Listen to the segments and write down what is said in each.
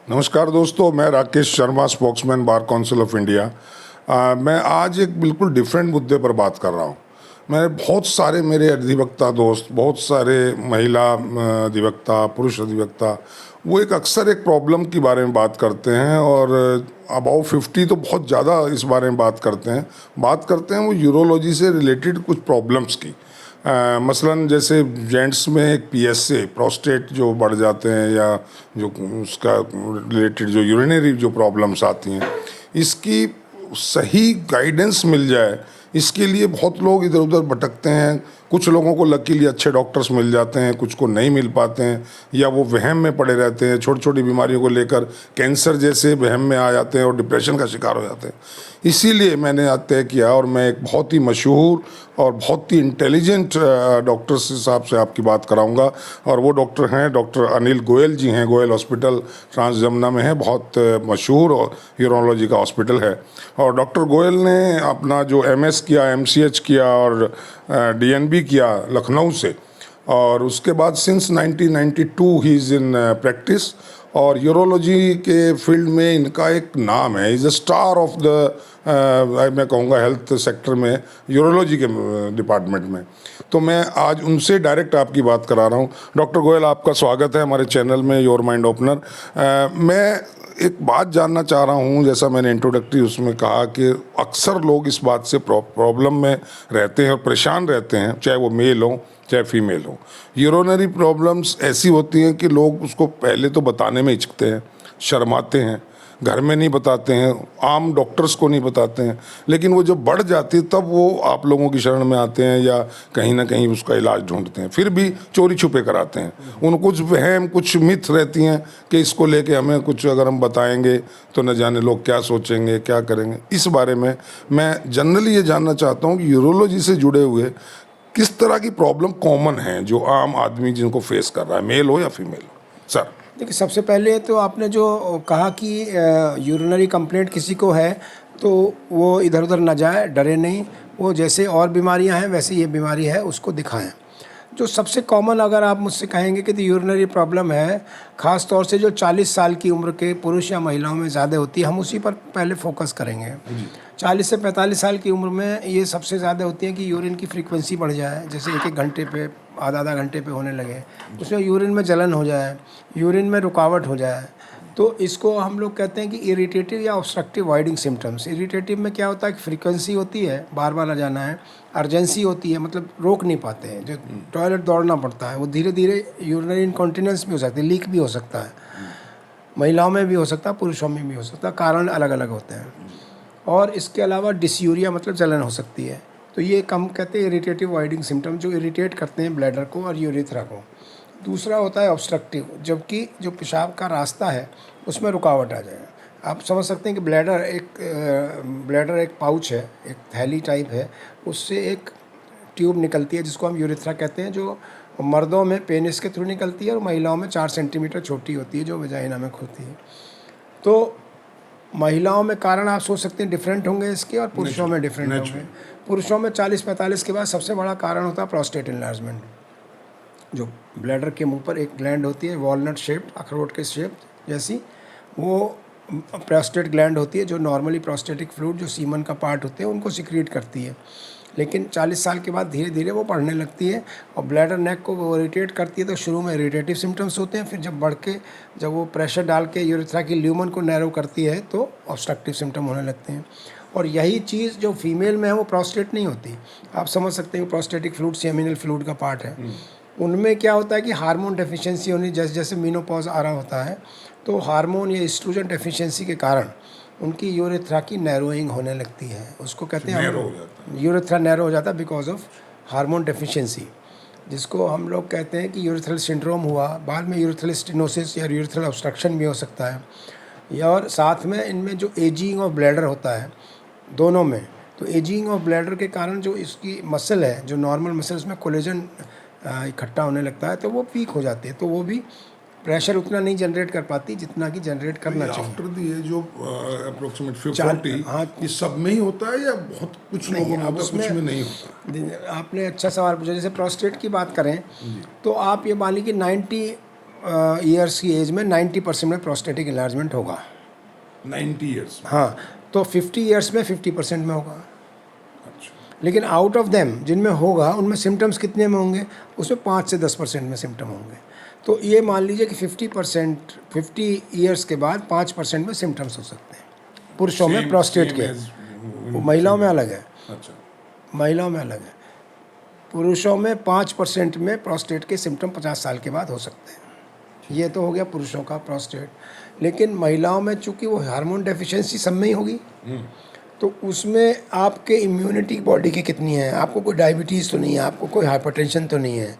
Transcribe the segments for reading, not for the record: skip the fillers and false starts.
नमस्कार दोस्तों, मैं Rakesh Sharma, spokesman bar council of India. मैं आज एक बिल्कुल डिफरेंट मुद्दे पर बात कर रहा हूँ। मैं बहुत सारे मेरे अधिवक्ता दोस्त, बहुत सारे महिला अधिवक्ता, पुरुष अधिवक्ता, वो एक अक्सर एक प्रॉब्लम के बारे में बात करते हैं और अबाउ 50 तो बहुत ज़्यादा इस बारे में बात करते हैं वो यूरोलॉजी से रिलेटेड कुछ प्रॉब्लम्स की। मसलन जैसे जेंट्स में एक पीएसए प्रोस्टेट जो बढ़ जाते हैं या जो उसका रिलेटेड जो यूरिनरी जो प्रॉब्लम्स आती हैं, इसकी सही गाइडेंस मिल जाए, इसके लिए बहुत लोग इधर उधर भटकते हैं। कुछ लोगों को लकीली अच्छे डॉक्टर्स मिल जाते हैं, कुछ को नहीं मिल पाते हैं, या वो वहम में पड़े रहते हैं। छोटी छोटी बीमारियों को लेकर कैंसर जैसे वहम में आ जाते हैं और डिप्रेशन का शिकार हो जाते हैं। इसीलिए मैंने आज तय किया और मैं एक बहुत ही मशहूर और बहुत ही इंटेलिजेंट डॉक्टर साहब से आपकी बात कराऊंगा। और वो डॉक्टर हैं डॉक्टर अनिल गोयल जी हैं। गोयल हॉस्पिटल ट्रांस जमुना में है, बहुत मशहूर यूरोलॉजी का हॉस्पिटल है। और डॉक्टर गोयल ने अपना जो एमएस किया, एमसीएच किया और डीएनबी किया लखनऊ से, और उसके बाद since 1992 he is in practice. और यूरोलॉजी के फील्ड में इनका एक नाम है, is a star of the मैं कहूँगा हेल्थ सेक्टर में, यूरोलॉजी के डिपार्टमेंट में। तो मैं आज उनसे डायरेक्ट आपकी बात करा रहा हूँ। डॉक्टर गोयल, आपका स्वागत है हमारे चैनल में योर माइंड ओपनर। मैं एक बात जानना चाह रहा हूँ, जैसा मैंने इंट्रोडक्टरी उसमें कहा कि अक्सर लोग इस बात से प्रॉब्लम में रहते हैं और परेशान रहते हैं, चाहे वो मेल हो चाहे फीमेल हो। यूरोनरी प्रॉब्लम्स ऐसी होती हैं कि लोग उसको पहले तो बताने में हिचकते हैं, शर्माते हैं, घर में नहीं बताते हैं, आम डॉक्टर्स को नहीं बताते हैं। लेकिन वो जब बढ़ जाती है तब वो आप लोगों की शरण में आते हैं या कहीं ना कहीं उसका इलाज ढूंढते हैं, फिर भी चोरी छुपे कराते हैं। उनको कुछ वहम, कुछ मिथ रहती हैं कि इसको लेके हमें कुछ अगर हम बताएंगे तो न जाने लोग क्या सोचेंगे, क्या करेंगे। इस बारे में मैं जनरली ये जानना चाहता हूँ कि यूरोलॉजी से जुड़े हुए किस तरह की प्रॉब्लम कॉमन है जो आम आदमी जिनको फेस कर रहा है, मेल हो या फीमेल हो। सर देखिए, सबसे पहले तो आपने जो कहा कि यूरिनरी कंप्लेंट किसी को है तो वो इधर उधर ना जाए, डरे नहीं। वो जैसे और बीमारियां हैं वैसे ये बीमारी है, उसको दिखाएं। जो सबसे कॉमन अगर आप मुझसे कहेंगे कि यूरिनरी प्रॉब्लम है, ख़ास तौर से जो 40 साल की उम्र के पुरुष या महिलाओं में ज़्यादा होती है, हम उसी पर पहले फोकस करेंगे। 40 से 45 साल की उम्र में ये सबसे ज़्यादा होती है कि यूरिन की फ्रीक्वेंसी बढ़ जाए, जैसे एक एक घंटे पे, आधा आधा घंटे पे होने लगे, उसमें यूरिन में जलन हो जाए, यूरिन में रुकावट हो जाए। तो इसको हम लोग कहते हैं कि इरिटेटिव या ऑब्स्ट्रक्टिव वॉइडिंग सिम्टम्स। इरिटेटिव में क्या होता है कि फ्रीक्वेंसी होती है, बार बार आ जाना है। अर्जेंसी होती है, मतलब रोक नहीं पाते हैं, जो टॉयलेट दौड़ना पड़ता है। वो धीरे धीरे यूरिनरी इनकॉन्टिनेंस भी हो सकती है, लीक भी हो सकता है, महिलाओं में भी हो सकता है, पुरुषों में भी हो सकता है, कारण अलग अलग होते हैं। और इसके अलावा डिसयूरिया मतलब जलन हो सकती है। तो ये कम कहते हैं इरिटेटिव वॉइडिंग सिम्टम, जो इरिटेट करते हैं ब्लैडर को और यूरेथ्रा को। दूसरा होता है ऑब्स्ट्रक्टिव, जबकि जो पेशाब का रास्ता है उसमें रुकावट आ जाए। आप समझ सकते हैं कि ब्लैडर एक पाउच है, एक थैली टाइप है, उससे एक ट्यूब निकलती है जिसको हम यूरेथ्रा कहते हैं, जो मर्दों में पेनिस के थ्रू निकलती है और महिलाओं में 4 सेंटीमीटर छोटी होती है, जो वजाइना में खुलती है। तो महिलाओं में कारण आप सोच सकते हैं डिफरेंट होंगे इसके, और पुरुषों में डिफरेंट होंगे। पुरुषों में 40-45 के बाद सबसे बड़ा कारण होता है प्रोस्टेट इनलार्जमेंट। जो ब्लैडर के मुंह पर एक ग्लैंड होती है, वॉलनट शेप्ड, अखरोट के शेप जैसी, वो प्रोस्टेट ग्लैंड होती है, जो नॉर्मली प्रोस्टेटिक फ्लूइड, जो सीमन का पार्ट होते हैं, उनको सिक्रीट करती है। लेकिन 40 साल के बाद धीरे धीरे वो बढ़ने लगती है और ब्लैडर नेक को वो इरिटेट करती है। तो शुरू में इरिटेटिव सिम्टम्स होते हैं, फिर जब वो प्रेशर डाल के यूरेथ्रा की ल्यूमन को नैरो करती है तो ऑब्स्ट्रक्टिव सिम्टम होने लगते हैं। और यही चीज़ जो फीमेल में है वो प्रोस्टेट नहीं होती। आप समझ सकते हैं प्रोस्टेटिक फ्लूइड सेमिनल फ्लूइड का पार्ट है। उनमें क्या होता है कि हार्मोन डेफिशिएंसी होनी, जैसे जैसे मेनोपॉज आ रहा होता है तो हार्मोन या एस्ट्रोजन डेफिशिएंसी के कारण उनकी यूरेथ्रा की नैरोइंग होने लगती है। उसको कहते हैं यूरेथ्रा नैरो हो जाता है बिकॉज ऑफ हार्मोन डेफिशिएंसी, जिसको हम लोग कहते हैं कि यूरेथ्रल सिंड्रोम हुआ। बाद में यूरेथ्रल स्टेनोसिस या यूरेथ्रल ऑब्स्ट्रक्शन भी हो सकता है। या और साथ में इनमें जो एजिंग ऑफ ब्लैडर होता है दोनों में, तो एजिंग ऑफ ब्लैडर के कारण जो इसकी मसल है, जो नॉर्मल मसल, उसमें कोलेजन इकट्ठा होने लगता है, तो वो वीक हो जाती है। तो वो भी प्रेशर उतना नहीं जनरेट कर पाती जितना कि जनरेट करना चाहिए। After the age of approximate 40, हाँ, ये सब में ही होता है या बहुत कुछ लोगों में होता है, कुछ में नहीं होता? आपने अच्छा सवाल पूछा। जैसे प्रोस्टेट की बात करें तो आप ये मान लीजिए कि ईयर्स की एज में 90% में प्रोस्टेटिक इन्लार्जमेंट होगा। 90 ईयर्स। हाँ, तो 50 ईयर्स में 50% में होगा। अच्छा। लेकिन आउट ऑफ देम जिनमें होगा उनमें सिम्टम्स कितने में होंगे? उसमें 5 से 10% में सिम्टम होंगे। तो ये मान लीजिए कि 50 ईयर्स के बाद 5% में सिम्टम्स हो सकते हैं पुरुषों में प्रोस्टेट के। महिलाओं में अलग है। अच्छा। महिलाओं में अलग है। पुरुषों में 5% में प्रोस्टेट के सिम्टम 50 साल के बाद हो सकते हैं। ये तो हो गया पुरुषों का प्रोस्टेट। लेकिन महिलाओं में चूंकि वो हार्मोन डेफिशिएंसी सब में ही होगी, तो उसमें आपके इम्यूनिटी बॉडी की कितनी है, आपको कोई डायबिटीज़ तो नहीं है, आपको कोई हाइपरटेंशन तो नहीं है,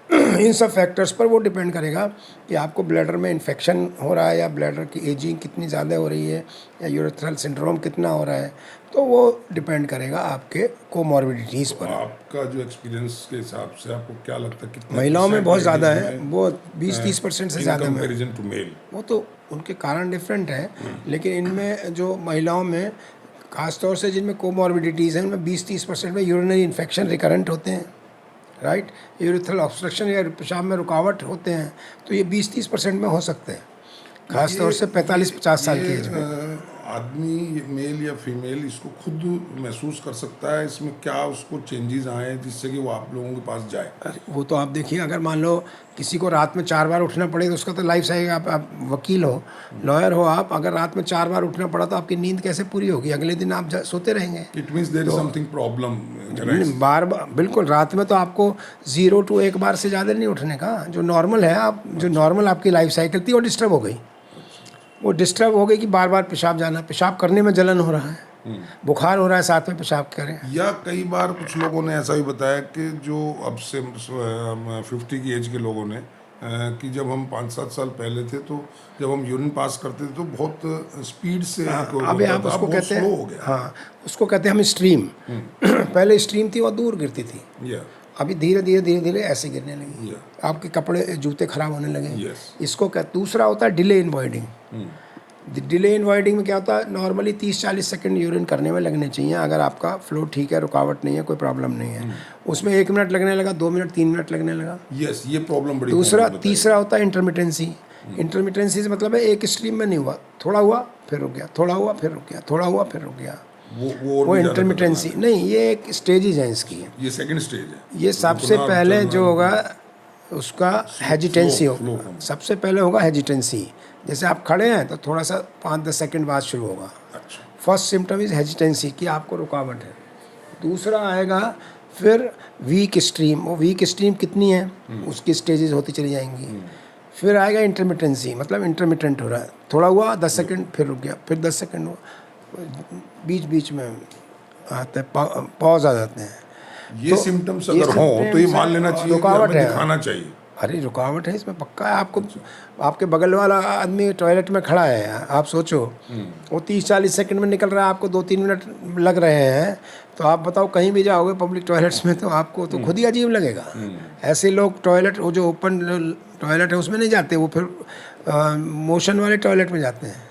इन सब फैक्टर्स पर वो डिपेंड करेगा कि आपको ब्लैडर में इन्फेक्शन हो रहा है या ब्लैडर की एजिंग कितनी ज़्यादा हो रही है या यूरेथ्रल सिंड्रोम कितना हो रहा है। तो वो डिपेंड करेगा आपके कोमॉर्बिडिटीज़ पर। आपका जो एक्सपीरियंस के हिसाब से आपको क्या लगता है कितना महिलाओं में बहुत ज़्यादा है, में वो 20-30% से ज़्यादा में। Comparison to male? वो तो उनके कारण डिफरेंट है, लेकिन इनमें जो महिलाओं में खासतौर से जिनमें कोमॉर्बिडिटीज़ हैं उनमें 20-30% में यूरिनरी इन्फेक्शन रिकरेंट होते हैं, राइट। यूरिथ्रल ऑब्स्ट्रक्शन या पेशाब में रुकावट होते हैं, तो ये 20-30% में हो सकते हैं, खासतौर से 45-50 साल की एज में। आदमी मेल या फीमेल इसको खुद महसूस कर सकता है इसमें क्या उसको चेंजेस आए जिससे कि वो आप लोगों के पास जाए? अरे वो तो आप देखिए, अगर मान लो किसी को रात में 4 बार उठना पड़े तो उसका तो लाइफ साइकिल, आप वकील हो, लॉयर हो, आप अगर रात में 4 बार उठना पड़ा तो आपकी नींद कैसे पूरी होगी? अगले दिन आप सोते रहेंगे। It means there is something problem. बार बार बिल्कुल, रात में तो आपको 0 to 1 बार से ज़्यादा नहीं उठने का, जो नॉर्मल है, आप जो नॉर्मल आपकी लाइफ साइकिल थी वो डिस्टर्ब हो गई। वो डिस्टर्ब हो गई कि बार बार पेशाब जाना, पेशाब करने में जलन हो रहा है, बुखार हो रहा है, साथ में पेशाब करें। या कई बार कुछ लोगों ने ऐसा भी बताया कि जो अब से 50 की एज के लोगों ने कि जब हम 5-7 साल पहले थे तो जब हम यूरिन पास करते थे तो बहुत स्पीड से अभी आप उसको कहते हैं, हो गया। हाँ, उसको कहते हैं हम स्ट्रीम। पहले स्ट्रीम थी वो दूर गिरती थी, या अभी धीरे धीरे धीरे धीरे ऐसे गिरने लगी। आपके कपड़े जूते खराब होने लगे। यस। इसको क्या, दूसरा होता है delay in voiding. Delay in voiding में क्या होता है, नॉर्मली 30-40 सेकंड यूरिन करने में लगने चाहिए अगर आपका फ्लो ठीक है, रुकावट नहीं है, कोई प्रॉब्लम नहीं है। उसमें 1 मिनट लगने लगा, 2 मिनट, 3 मिनट लगने लगा। यस, ये प्रॉब्लम बड़ी तीसरा होता है इंटरमिटेंसी। इंटरमिटेंसी से मतलब है एक स्ट्रीम में नहीं हुआ, थोड़ा हुआ फिर रुक गया, थोड़ा हुआ फिर रुक गया, थोड़ा हुआ फिर रुक गया। वो इंटरमिटेंसी नहीं, ये एक स्टेजेज है इसकी। ये सेकंड स्टेज है। ये सबसे पहले जो होगा उसका हेजिटेंसी होगा, सबसे पहले होगा हेजिटेंसी। जैसे आप खड़े हैं तो थोड़ा सा 5-10 सेकंड बाद शुरू होगा। अच्छा। फर्स्ट सिम्टम इज हेजिटेंसी कि आपको रुकावट है। दूसरा आएगा फिर वीक स्ट्रीम। वो वीक स्ट्रीम कितनी है उसकी स्टेजेस होती चली जाएंगी। फिर आएगा इंटरमिटेंसी, मतलब इंटरमिटेंट हो रहा है, थोड़ा हुआ 10 सेकंड फिर रुक गया, फिर 10 सेकंड हुआ, बीच बीच में आते हैं, पॉज आ जाते हैं। ये सिम्टम्स अगर हो तो ये मान लेना चाहिए, रुकावट है, दिखाना चाहिए। अरे रुकावट है इसमें पक्का है। आपको आपके बगल वाला आदमी टॉयलेट में खड़ा है, आप सोचो वो 30-40 सेकंड में निकल रहा है, आपको 2-3 मिनट लग रहे हैं, तो आप बताओ कहीं भी जाओगे पब्लिक टॉयलेट्स में तो आपको तो खुद ही अजीब लगेगा। ऐसे लोग टॉयलेट, वो जो ओपन टॉयलेट है उसमें नहीं जाते, वो फिर मोशन वाले टॉयलेट में जाते हैं।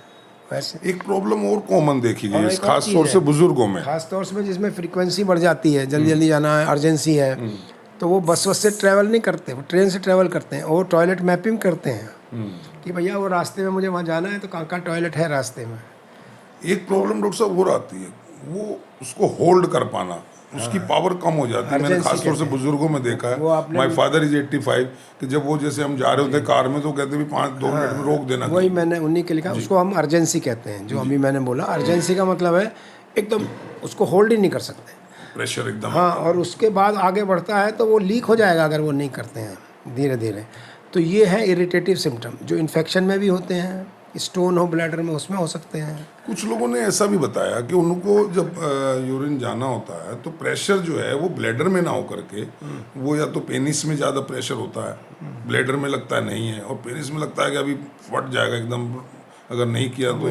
वैसे एक प्रॉब्लम और कॉमन देखी गई खास तौर से बुजुर्गों में, खास तौर से जिसमें फ्रीक्वेंसी बढ़ जाती है, जल्दी जल्दी जाना है, अर्जेंसी है, तो वो बस से ट्रैवल नहीं करते, वो ट्रेन से ट्रैवल करते हैं, और टॉयलेट मैपिंग करते हैं कि भैया वो रास्ते में मुझे वहाँ जाना है तो कहाँ कहाँ टॉयलेट है रास्ते में। एक प्रॉब्लम डॉक्टर साहब और आती है, वो उसको होल्ड कर पाना, उसकी पावर कम हो जाती है। मैंने खास तौर से बुजुर्गों में देखा है। माय फादर इज 85 कि जब वो जैसे हम जा रहे होते कार में तो कहते भी 5-2 मिनट में रोक देना। वही मैंने उन्हीं के लिखा, उसको हम अर्जेंसी कहते हैं। जो अभी मैंने बोला अर्जेंसी का मतलब है एकदम उसको होल्ड ही नहीं कर सकते, प्रेशर एकदम। हाँ, और उसके बाद आगे बढ़ता है तो वो लीक हो जाएगा अगर वो नहीं करते हैं धीरे धीरे। तो ये है इरिटेटिव सिम्टम जो इन्फेक्शन में भी होते हैं, स्टोन हो ब्लैडर में उसमें हो सकते हैं। कुछ लोगों ने ऐसा भी बताया कि उनको जब यूरिन जाना होता है तो प्रेशर जो है वो ब्लैडर में ना हो करके वो या तो पेनिस में ज़्यादा प्रेशर होता है, ब्लैडर में लगता है नहीं है, और पेनिस में लगता है कि अभी फट जाएगा एकदम अगर नहीं किया तो।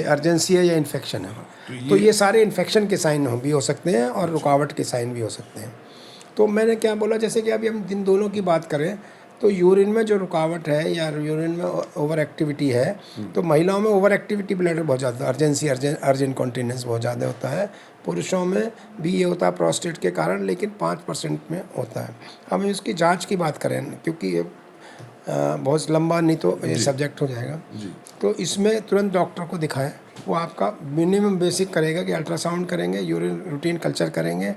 अर्जेंसी है या इन्फेक्शन है, तो ये सारे इन्फेक्शन के साइन भी हो सकते हैं और रुकावट के साइन भी हो सकते हैं। तो मैंने क्या बोला, जैसे कि अभी हम इन दोनों की बात करें तो यूरिन में जो रुकावट है या यूरिन में ओवर एक्टिविटी है, तो महिलाओं में ओवर एक्टिविटी ब्लैडर बहुत ज़्यादा, अर्जेंसी अर्ज इनकॉन्टिनेंस बहुत ज़्यादा होता है। पुरुषों में भी ये होता है प्रोस्टेट के कारण, लेकिन 5% में होता है। हम इसकी जांच की बात करें, क्योंकि बहुत लंबा नहीं तो ये सब्जेक्ट हो जाएगा। जी। तो इसमें तुरंत डॉक्टर को दिखाएं, वो आपका मिनिमम बेसिक करेगा कि अल्ट्रासाउंड करेंगे, यूरिन रूटीन कल्चर करेंगे,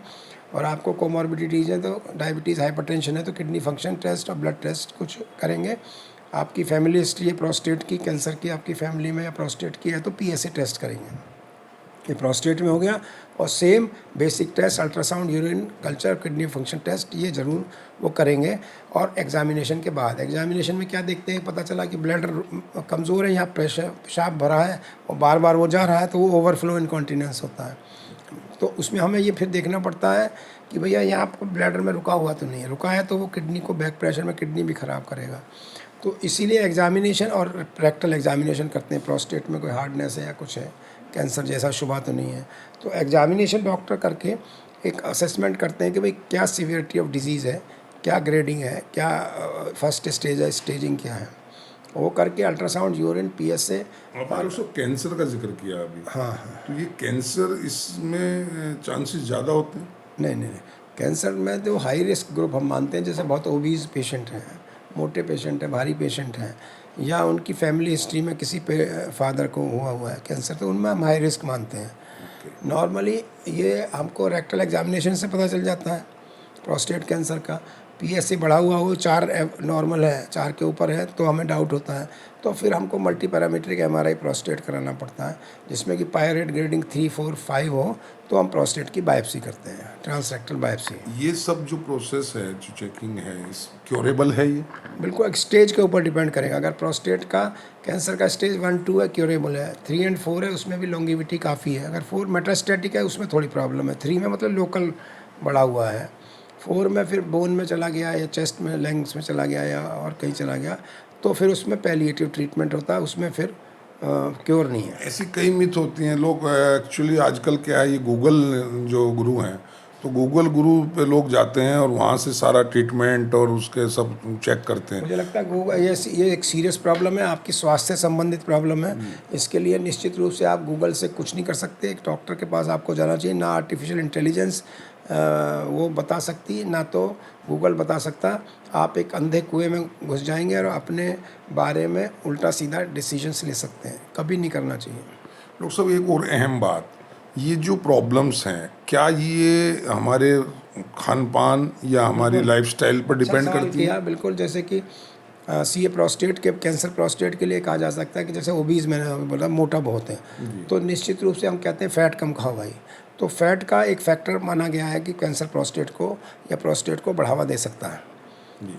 और आपको कोमॉर्बिडिटीज़ है तो डायबिटीज़ हाइपरटेंशन है तो किडनी फंक्शन टेस्ट और ब्लड टेस्ट कुछ करेंगे। आपकी फैमिली हिस्ट्री है प्रोस्टेट की, कैंसर की आपकी फैमिली में या प्रोस्टेट की है तो पीएसए टेस्ट करेंगे, ये प्रोस्टेट में हो गया। और same basic test ultrasound, urine culture, kidney function test ये ज़रूर वो करेंगे। और एग्जामिनेशन के बाद, एग्जामिनेशन में क्या देखते हैं, पता चला कि ब्लड कमज़ोर है, यहाँ प्रेशर पेशाब भरा है और बार बार वो जा रहा है तो वो ओवरफ्लो इनकॉन्टिनेंस होता है। तो उसमें हमें ये फिर देखना पड़ता है कि भैया यहाँ आपको ब्लैडर में रुका हुआ तो नहीं है, रुका है तो वो किडनी को बैक प्रेशर में किडनी भी ख़राब करेगा। तो इसीलिए एग्जामिनेशन और रेक्टल एग्जामिनेशन करते हैं, प्रोस्टेट में कोई हार्डनेस है या कुछ है, कैंसर जैसा शुबा तो नहीं है, तो एग्जामिनेशन डॉक्टर करके एक असेसमेंट करते हैं कि भाई क्या सीवियरिटी ऑफ डिजीज़ है, क्या ग्रेडिंग है, क्या फर्स्ट स्टेज है, स्टेजिंग क्या है, वो करके अल्ट्रासाउंड, यूरिन, पीएसए। आपने उसको कैंसर का जिक्र किया अभी। हाँ। तो ये कैंसर, इसमें चांसेस ज़्यादा होते हैं? नहीं, कैंसर में तो हाई रिस्क ग्रुप हम मानते हैं, जैसे बहुत ओबीज पेशेंट हैं, मोटे पेशेंट हैं, भारी पेशेंट हैं, या उनकी फैमिली हिस्ट्री में किसी पे फादर को हुआ है कैंसर, तो उनमें हम हाई रिस्क मानते हैं। नॉर्मली ये हमको रेक्टल एग्जामिनेशन से पता चल जाता है प्रोस्टेट कैंसर का। पीएसए बढ़ा हुआ हो, 4 नॉर्मल है, 4 के ऊपर है तो हमें डाउट होता है, तो फिर हमको मल्टी पैरामीट्रिक एमआरआई प्रोस्टेट कराना पड़ता है, जिसमें कि पायरेट ग्रेडिंग 3, 4, 5 हो तो हम प्रोस्टेट की बायोप्सी करते हैं, ट्रांसरेक्टल बायोप्सी। ये सब जो प्रोसेस है, जो चेकिंग है, इस क्योरेबल है ये? बिल्कुल, एक स्टेज के ऊपर डिपेंड करेगा। अगर प्रोस्टेट का कैंसर का स्टेज 1, 2 है, क्योरेबल है। 3 एंड 4 है, उसमें भी लॉन्गिविटी काफ़ी है। अगर 4 मेटास्टेटिक है, उसमें थोड़ी प्रॉब्लम है। 3 में मतलब लोकल बढ़ा हुआ है, 4 में फिर बोन में चला गया या चेस्ट में, लंग्स में चला गया या और कहीं चला गया, तो फिर उसमें पैलिएटिव ट्रीटमेंट होता है, उसमें फिर क्योर नहीं है। ऐसी कई मिथ होती हैं। लोग एक्चुअली आजकल क्या है, ये गूगल जो गुरु हैं, तो गूगल गुरु पे लोग जाते हैं और वहाँ से सारा ट्रीटमेंट और उसके सब चेक करते हैं। मुझे लगता है गूगल ये एक सीरियस प्रॉब्लम है, आपकी स्वास्थ्य से संबंधित प्रॉब्लम है। इसके लिए निश्चित रूप से आप गूगल से कुछ नहीं कर सकते, एक डॉक्टर के पास आपको जाना चाहिए। ना आर्टिफिशियल इंटेलिजेंस वो बता सकती, ना तो गूगल बता सकता। आप एक अंधे कुएं में घुस जाएंगे और अपने बारे में उल्टा सीधा डिसीजंस ले सकते हैं, कभी नहीं करना चाहिए। डॉक्टर साहब, एक और अहम बात, ये जो प्रॉब्लम्स हैं, क्या ये हमारे खान पान या हमारी लाइफस्टाइल पर डिपेंड करती है? बिल्कुल, जैसे कि सीए प्रोस्टेट के कैंसर, प्रोस्टेट के लिए कहा जा सकता है कि जैसे ओबीज, मैंने बोला मोटा बहुत है, तो निश्चित रूप से हम कहते हैं फ़ैट कम खाओ भाई। तो फैट का एक फैक्टर माना गया है कि कैंसर प्रोस्टेट को या प्रोस्टेट को बढ़ावा दे सकता है,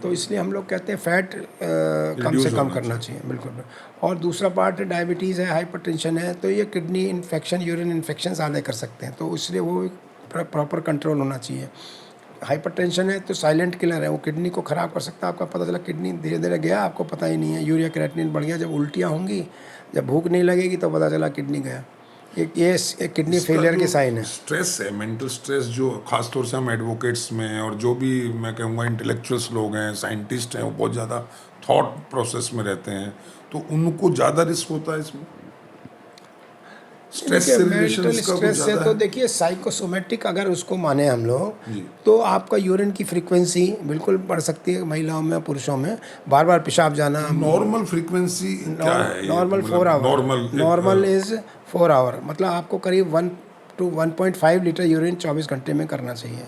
तो इसलिए हम लोग कहते हैं फ़ैट कम से कम करना चाहिए। बिल्कुल। और दूसरा पार्ट डायबिटीज़ है, हाइपरटेंशन है, तो ये किडनी इन्फेक्शन, यूरिन इन्फेक्शन ज़्यादा कर सकते हैं, तो इसलिए वो प्रॉपर कंट्रोल होना चाहिए। हाइपरटेंशन है तो साइलेंट किलर है, वो किडनी को ख़राब कर सकता है। आपका पता चला किडनी धीरे धीरे गया, आपको पता ही नहीं है, यूरिया क्रिएटिनिन बढ़ गया, जब उल्टियाँ होंगी, जब भूख नहीं लगेगी तो पता चला किडनी गया। ये किडनी फेलियर के साइन है। स्ट्रेस है, मेंटल स्ट्रेस, जो खासतौर से हम एडवोकेट्स में और जो भी मैं कहूँगा इंटेलेक्चुअल्स लोग हैं, साइंटिस्ट हैं, वो बहुत ज़्यादा थॉट प्रोसेस में रहते हैं, तो उनको ज़्यादा रिस्क होता है इसमें? स्ट्रेस से रिलेशन इसका कुछ से ज़्यादा तो है? देखिए साइकोसोमेटिक अगर उसको माने हम लोग, तो आपका यूरिन की फ्रीक्वेंसी बिल्कुल बढ़ सकती है महिलाओं में, पुरुषों में, बार बार पेशाब जाना। नॉर्मल फ्रीक्वेंसी क्या है? Normal 4 hour, normal is 4 hour, मतलब आपको करीब 1 to 1.5 लीटर यूरिन 24 घंटे में करना चाहिए।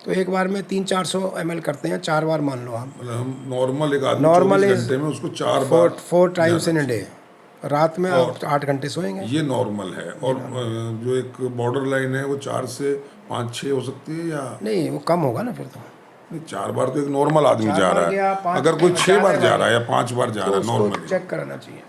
तो एक बार में 300-400 ml करते हैं, 4 बार मान लो आप। मतलब हम नॉर्मल एक आदमी 24 घंटे में उसको 4 बार, 4 टाइम्स इन अ डे, रात में आप 8 घंटे सोएंगे, ये नॉर्मल है। और जो एक बॉर्डर लाइन है वो 4 से 5-6 हो सकती है, या नहीं वो कम होगा ना फिर तो। नहीं, 4 बार तो एक नॉर्मल आदमी 4 जा बार रहा गया, है। 5 अगर कोई 6 बार जा बार रहा है या 5 बार जा तो रहा है उसको नॉर्मली, चेक कराना चाहिए।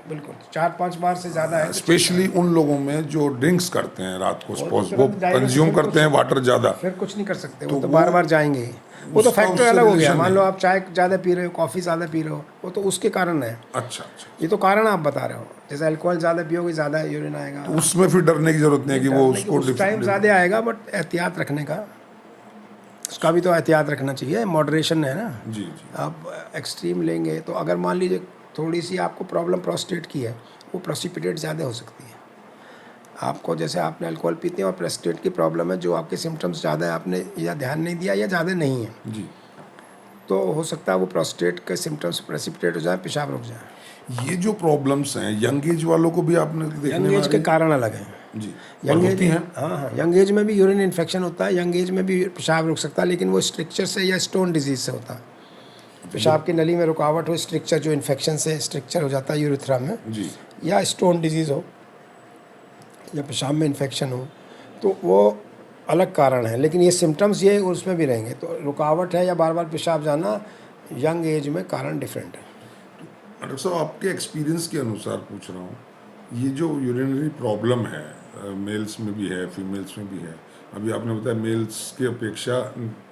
बिल्कुल, 4-5 बार से ज़्यादा है तो स्पेशली उन लोगों में जो ड्रिंक्स करते हैं रात को, सपोज वो तुरंत जाएंगे तो कंज्यूम फिर करते हैं वाटर ज़्यादा, फिर कुछ नहीं कर सकते, तो वो तो वो- बार बार जाएंगे ही। वो तो उसका फैक्टर उससे अलग हो गया। रिलेशन मान लो नहीं। आप चाय ज़्यादा पी रहे हो, कॉफ़ी ज़्यादा पी रहे हो, वो तो उसके कारण है। अच्छा अच्छा, ये तो कारण आप बता रहे हो, जैसे अल्कोहल ज़्यादा पियोगे ज़्यादा यूरिन आएगा, तो उसमें फिर डरने की जरूरत नहीं है कि वो उसको उस टाइम ज़्यादा आएगा, बट एहतियात रखने का, उसका भी तो एहतियात रखना चाहिए, मॉडरेशन है ना। जी जी, आप एक्सट्रीम लेंगे तो अगर मान लीजिए थोड़ी सी आपको प्रॉब्लम प्रोस्टेट की है, वो प्रेसिपिटेट ज़्यादा हो सकती है। आपको जैसे आपने अल्कोहल पीते हैं और प्रोस्टेट की प्रॉब्लम है, जो आपके सिम्टम्स ज़्यादा है, आपने या ध्यान नहीं दिया या ज़्यादा नहीं है, जी, तो हो सकता है वो प्रोस्टेट के सिम्टम्स प्रेसिपिटेट हो जाए, पेशाब रुक जाए। ये जो प्रॉब्लम्स हैं यंग एज वालों को भी आपने देखने यंग में एज आ के रही कारण अलग हैं। हैं? जी, यंग और होती एज, हैं। हाँ हाँ, यंग एज में भी यूरिन इन्फेक्शन होता है, यंग एज में भी पेशाब रुक सकता है, लेकिन वो स्ट्रिक्चर से या स्टोन डिजीज से होता है। पेशाब की नली में रुकावट हो, स्ट्रिक्चर जो इन्फेक्शन से स्ट्रिक्चर हो जाता है यूरिथ्रा में, जी, या स्टोन डिजीज़ हो या पेशाब में इन्फेक्शन हो, तो वो अलग कारण है। लेकिन ये सिम्टम्स ये उसमें भी रहेंगे। तो रुकावट है या बार बार पेशाब जाना, यंग एज में कारण डिफरेंट है। डॉक्टर साहब आपके एक्सपीरियंस के अनुसार पूछ रहा हूँ, ये जो यूरिनरी प्रॉब्लम है मेल्स में भी है, फीमेल्स में भी है। अभी आपने बताया मेल्स की अपेक्षा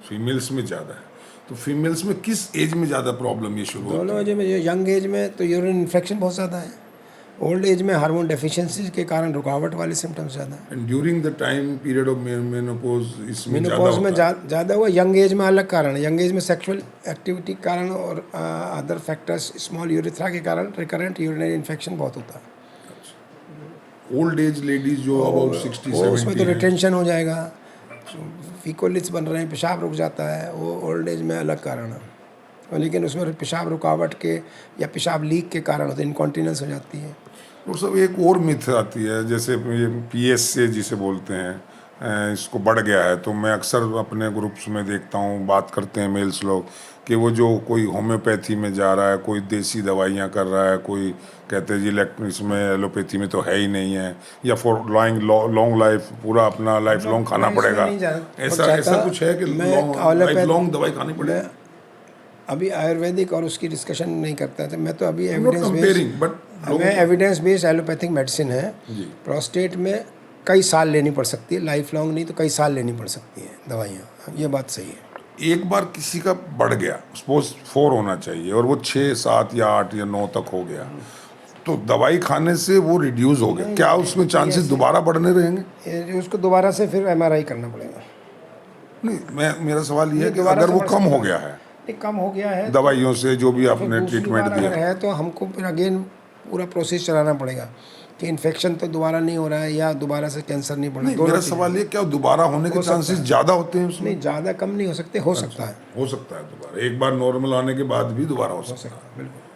फीमेल्स में ज़्यादा है, तो फीमेल्स में किस एज में ज़्यादा प्रॉब्लम ये शुरू होती दोनों एज में, यंग एज में तो यूरिन इन्फेक्शन बहुत ज़्यादा है, ओल्ड एज में हार्मोन डेफिशिएंसी के कारण रुकावट वाले सिम्टम्स ज़्यादा है। है? And during the time period of menopause इसमें ज़्यादा मेनोपॉज में होता है। ज़्यादा हुआ। यंग एज में अलग कारण है, यंग एज में सेक्सुअल एक्टिविटी के कारण और अदर फैक्टर्स, स्मॉल यूरिथ्रा के कारण रिकरेंट यूरिनरी इन्फेक्शन बहुत होता है। ओल्ड एज लेडीज जो अबाउट 60 वो उसमें 70 तो हैं, रिटेंशन हो जाएगा, फीकोलिट्स बन रहे हैं, पेशाब रुक जाता है, वो ओल्ड एज में अलग कारण है। और लेकिन उसमें पेशाब रुकावट के या पेशाब लीक के कारण होते, इनकॉन्टिनेंस हो जाती है। और सब एक और मिथ आती है, जैसे ये पीएस से जिसे बोलते हैं, इसको बढ़ गया है। तो मैं अक्सर अपने ग्रुप्स में देखता हूँ, बात करते हैं मेल्स लोग कि वो जो कोई होम्योपैथी में जा रहा है, कोई देसी दवाइयाँ कर रहा है, कोई कहते हैं जी इसमें एलोपैथी में तो है ही नहीं है, या फॉर लॉन्ग लाइफ पूरा अपना लाइफ लॉन्ग खाना मैं इसमें पड़ेगा। नहीं जाना ऐसा चाहता। कुछ है कि मैं लाइफ लॉन्ग दवाई खानी पड़ेगी? मैं अभी आयुर्वेदिक और उसकी डिस्कशन नहीं करता था, मैं तो अभी not evidence comparing based, but मैं एविडेंस बेस्ड एलोपैथिक मेडिसिन है। जी, प्रोस्टेट में कई साल लेनी पड़ सकती है, लाइफ लॉन्ग नहीं तो कई साल लेनी पड़ सकती है दवाइयाँ, ये बात सही है। एक बार किसी का बढ़ गया, सपोज 4 होना चाहिए और वो 6, 7 या 8 या 9 तक हो गया, तो दवाई खाने से वो रिड्यूस हो गया, क्या उसमें चांसेस दोबारा बढ़ने रहेंगे? उसको दोबारा से फिर MRI करना पड़ेगा। नहीं, मेरा सवाल ये है कि दोबारा अगर से वो बढ़ कम सकता हो गया है नहीं, कम हो गया है दवाइयों से जो भी तो आपने फिर दूसरी ट्रीटमेंट बार अगर दिया, है तो हमको फिर अगेन पूरा प्रोसेस चलाना पड़ेगा कि इन्फेक्शन तो दोबारा नहीं हो रहा है या दोबारा से कैंसर नहीं बढ़ रहा है। नहीं, मेरा दोनों चीज़ें। सवाल ये क्या दोबारा होने के हो सकता चांसेस है। ज़्यादा होते हैं उसमें? नहीं, ज़्यादा कम नहीं हो सकते, हो सकता है, हो सकता है दोबारा, एक बार नॉर्मल आने के बाद भी दोबारा हो सकता सकता है, बिल्कुल। है।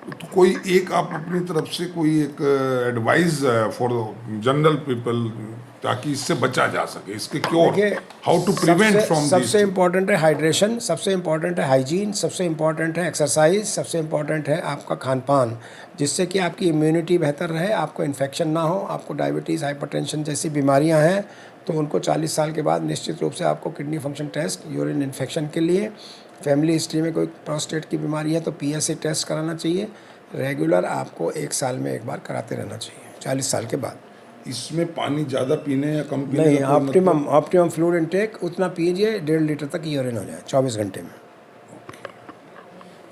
तो कोई एक आप अपनी तरफ से कोई एक एडवाइस फॉर जनरल पीपल, ताकि इससे बचा जा सके, इसके क्योर, देखिए, how to prevent from this? सबसे इम्पोर्टेंट है हाइड्रेशन, सबसे इम्पोर्टेंट है हाइजीन, सबसे इम्पोर्टेंट है एक्सरसाइज, सबसे इम्पोर्टेंट है आपका खान पान, जिससे कि आपकी इम्यूनिटी बेहतर रहे, आपको इन्फेक्शन ना हो। आपको डायबिटीज़, हाइपरटेंशन जैसी बीमारियां हैं तो उनको 40 साल के बाद निश्चित रूप से आपको kidney function test, urine infection के लिए, फैमिली हिस्ट्री में कोई प्रोस्टेट की बीमारी है तो PSA टेस्ट कराना चाहिए। रेगुलर आपको 1 साल में एक बार कराते रहना चाहिए 40 साल के बाद। इसमें पानी ज़्यादा पीने या कम पीने नहीं, का कोई मतलब? ऑप्टिमम फ्लूइड इनटेक उतना पीजिए 1.5 लीटर तक यूरिन हो जाए 24 घंटे में।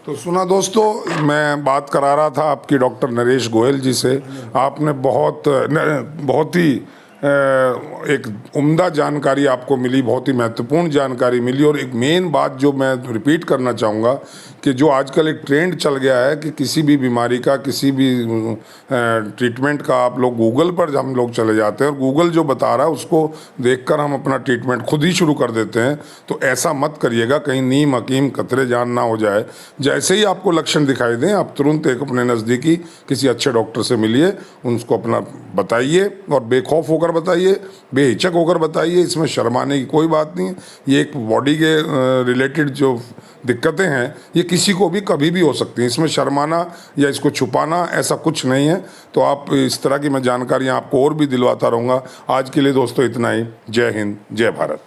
तो सुना दोस्तों, मैं बात करा रहा था आपकी डॉक्टर नरेश गोयल जी से। आपने बहुत ही एक उम्दा जानकारी आपको मिली, बहुत ही महत्वपूर्ण जानकारी मिली। और एक मेन बात जो मैं रिपीट करना चाहूँगा कि जो आजकल एक ट्रेंड चल गया है कि किसी भी बीमारी का, किसी भी ट्रीटमेंट का आप लोग गूगल पर हम लोग चले जाते हैं और गूगल जो बता रहा है उसको देखकर हम अपना ट्रीटमेंट खुद ही शुरू कर देते हैं। तो ऐसा मत करिएगा, कहीं नीम हकीम कतरे जान ना हो जाए। जैसे ही आपको लक्षण दिखाई दें आप तुरंत एक अपने नज़दीकी किसी अच्छे डॉक्टर से मिलिए, उनको अपना बताइए और बेखौफ होकर बताइए, बेहिचक होकर बताइए। इसमें शर्माने की कोई बात नहीं है। ये एक बॉडी के रिलेटेड जो दिक्कतें हैं ये किसी को भी कभी भी हो सकती हैं, इसमें शर्माना या इसको छुपाना ऐसा कुछ नहीं है। तो आप इस तरह की मैं जानकारियाँ आपको और भी दिलवाता रहूँगा। आज के लिए दोस्तों इतना ही। जय हिंद, जय भारत।